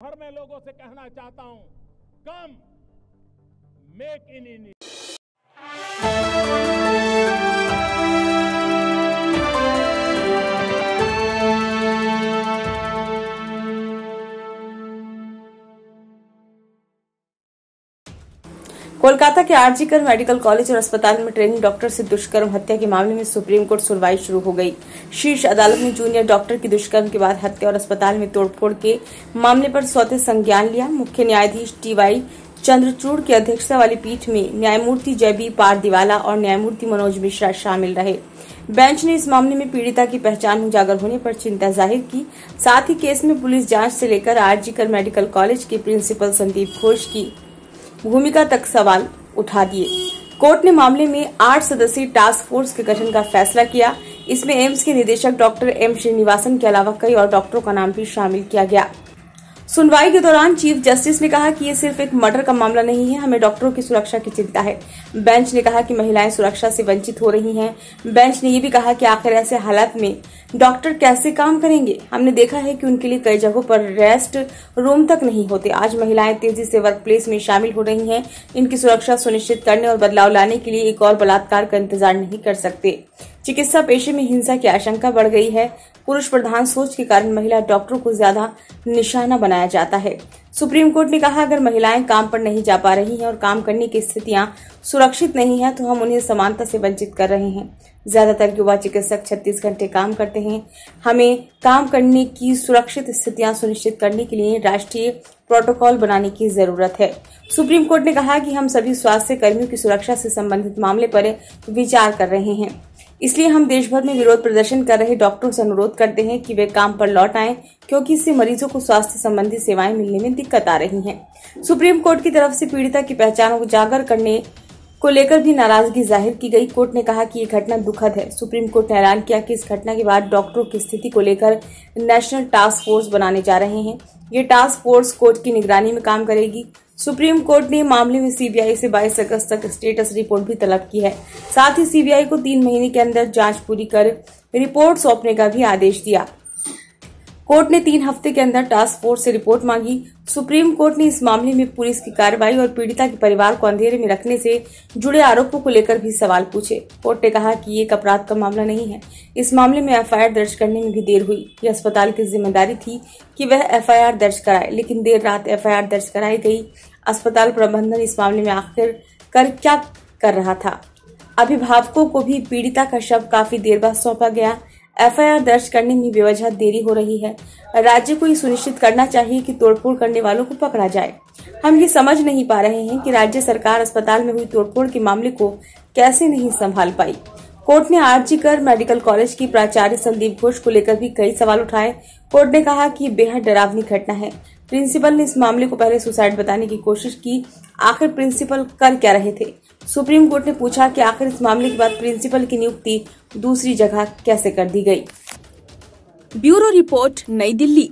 भर में लोगों से कहना चाहता हूं, कम मेक इन इंडिया। कोलकाता के आरजीकर मेडिकल कॉलेज और अस्पताल में ट्रेनिंग डॉक्टर से दुष्कर्म हत्या के मामले में सुप्रीम कोर्ट सुनवाई शुरू हो गई। शीर्ष अदालत ने जूनियर डॉक्टर की दुष्कर्म के बाद हत्या और अस्पताल में तोड़फोड़ के मामले पर स्वतः संज्ञान लिया। मुख्य न्यायाधीश टीवाई चंद्रचूड़ की अध्यक्षता वाली पीठ में न्यायमूर्ति जयबी पारदीवाला और न्यायमूर्ति मनोज मिश्रा शामिल रहे। बेंच ने इस मामले में पीड़िता की पहचान उजागर होने पर चिंता जाहिर की। साथ ही केस में पुलिस जांच से लेकर आरजीकर मेडिकल कॉलेज के प्रिंसिपल संदीप घोष की भूमिका तक सवाल उठा दिए। कोर्ट ने मामले में 8 सदस्यीय टास्क फोर्स के गठन का फैसला किया। इसमें एम्स के निदेशक डॉक्टर एम श्रीनिवासन के अलावा कई और डॉक्टरों का नाम भी शामिल किया गया। सुनवाई के दौरान चीफ जस्टिस ने कहा कि ये सिर्फ एक मर्डर का मामला नहीं है, हमें डॉक्टरों की सुरक्षा की चिंता है। बेंच ने कहा कि महिलाएं सुरक्षा से वंचित हो रही हैं। बेंच ने ये भी कहा कि आखिर ऐसे हालात में डॉक्टर कैसे काम करेंगे। हमने देखा है कि उनके लिए कई जगहों पर रेस्ट रूम तक नहीं होते। आज महिलाएं तेजी से वर्क प्लेस में शामिल हो रही हैं। इनकी सुरक्षा सुनिश्चित करने और बदलाव लाने के लिए एक और बलात्कार का इंतजार नहीं कर सकते। चिकित्सा पेशे में हिंसा की आशंका बढ़ गई है। पुरुष प्रधान सोच के कारण महिला डॉक्टरों को ज्यादा निशाना बनाया जाता है। सुप्रीम कोर्ट ने कहा, अगर महिलाएं काम पर नहीं जा पा रही हैं और काम करने की स्थितियां सुरक्षित नहीं है तो हम उन्हें समानता से वंचित कर रहे हैं। ज्यादातर युवा चिकित्सक 36 घंटे काम करते हैं। हमें काम करने की सुरक्षित स्थितियां सुनिश्चित करने के लिए राष्ट्रीय प्रोटोकॉल बनाने की जरूरत है। सुप्रीम कोर्ट ने कहा कि हम सभी स्वास्थ्य कर्मियों की सुरक्षा से संबंधित मामले पर विचार कर रहे हैं। इसलिए हम देश भर में विरोध प्रदर्शन कर रहे डॉक्टरों से अनुरोध करते हैं कि वे काम पर लौट आएं, क्योंकि इससे मरीजों को स्वास्थ्य संबंधी सेवाएं मिलने में दिक्कत आ रही है। सुप्रीम कोर्ट की तरफ से पीड़िता की पहचान उजागर करने को लेकर भी नाराजगी जाहिर की गई। कोर्ट ने कहा कि ये घटना दुखद है। सुप्रीम कोर्ट ने ऐलान किया कि इस घटना के बाद डॉक्टरों की स्थिति को लेकर नेशनल टास्क फोर्स बनाने जा रहे हैं। ये टास्क फोर्स कोर्ट की निगरानी में काम करेगी। सुप्रीम कोर्ट ने मामले में सीबीआई से 22 अगस्त तक स्टेटस रिपोर्ट भी तलब की है। साथ ही सीबीआई को 3 महीने के अंदर जांच पूरी कर रिपोर्ट सौंपने का भी आदेश दिया। कोर्ट ने 3 हफ्ते के अंदर टास्क फोर्स से रिपोर्ट मांगी। सुप्रीम कोर्ट ने इस मामले में पुलिस की कार्रवाई और पीड़िता के परिवार को अंधेरे में रखने से जुड़े आरोपों को लेकर भी सवाल पूछे। कोर्ट ने कहा कि ये एक अपराध का मामला नहीं है। इस मामले में एफआईआर दर्ज करने में भी देर हुई। यह अस्पताल की जिम्मेदारी थी कि वह एफआईआर दर्ज कराए, लेकिन देर रात एफआईआर दर्ज कराई गई। अस्पताल प्रबंधन इस मामले में आखिर क्या कर रहा था? अभिभावकों को भी पीड़िता का शव काफी देर बाद सौंपा गया। एफआईआर दर्ज करने में बेवजह देरी हो रही है। राज्य को ये सुनिश्चित करना चाहिए कि तोड़फोड़ करने वालों को पकड़ा जाए। हम ये समझ नहीं पा रहे हैं कि राज्य सरकार अस्पताल में हुई तोड़फोड़ के मामले को कैसे नहीं संभाल पाई। कोर्ट ने आरजीकर मेडिकल कॉलेज की प्राचार्य संदीप घोष को लेकर भी कई सवाल उठाए। कोर्ट ने कहा कि ये बेहद डरावनी घटना है। प्रिंसिपल ने इस मामले को पहले सुसाइड बताने की कोशिश की। आखिर प्रिंसिपल कर क्या रहे थे? सुप्रीम कोर्ट ने पूछा कि आखिर इस मामले के बाद प्रिंसिपल की नियुक्ति दूसरी जगह कैसे कर दी गई। ब्यूरो रिपोर्ट, नई दिल्ली।